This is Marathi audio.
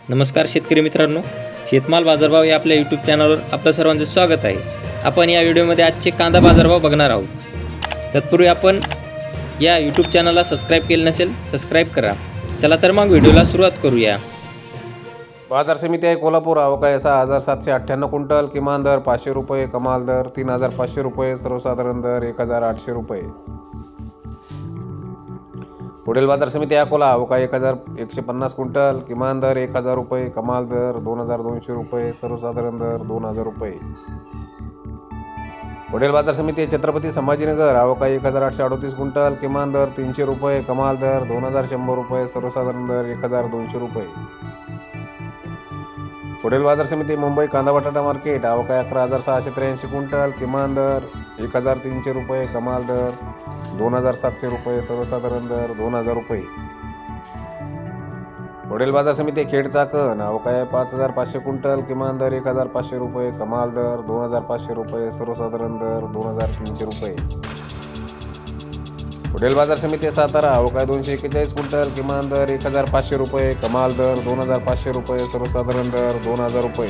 नमस्कार शेतकरी मित्रांनो, शेतमाल बाजारभाव या आपल्या यूट्यूब चॅनलवर आपलं सर्वांचं स्वागत आहे. आपण या व्हिडिओमध्ये आजचे कांदा बाजारभाव बघणार आहोत. तत्पूर्वी आपण या यूट्यूब चॅनलला सबस्क्राईब केलं नसेल, सबस्क्राईब करा. चला तर मग व्हिडिओला सुरुवात करूया. बाजार समिती आहे कोल्हापूर. अवकाळी 6,798 क्विंटल. किमान दर 500 रुपये, कमाल दर 3,500 रुपये, सर्वसाधारण दर 1,800 रुपये. पुढील बाजार समिती अकोला. अवकाळी 1,150 क्विंटल. किमान दर 1,000 रुपये, कमाल दर 2,200 रुपये, सर्वसाधारण दर 2,000 रुपये. पुढील बाजार समिती आहे छत्रपती संभाजीनगर. अवकाळी 1,838 क्विंटल. किमान दर 300 रुपये, कमाल दर 2,100 रुपये, सर्वसाधारण दर 1,200 रुपये. पुढील बाजार समिती मुंबई कांदा बटाटा मार्केट. अवकाळी 11,683 क्विंटल. किमान दर 1,300 रुपये, कमाल दर 2,700 रुपये, सर्वसाधारण दर 2,000 रुपये. पुढील बाजार समिती खेड चाकण. अवकाळी 5,500 क्विंटल. किमान दर 1,500 रुपये, कमाल दर 2,500 रुपये, सर्वसाधारण दर 2,300 रुपये. पुढील बाजार समिती सातारा. अवकाळी 241 क्विंटल. किमान दर 1,500 रुपये, कमाल दर 2,500 रुपये, सर्वसाधारण दर 2,000 रुपये.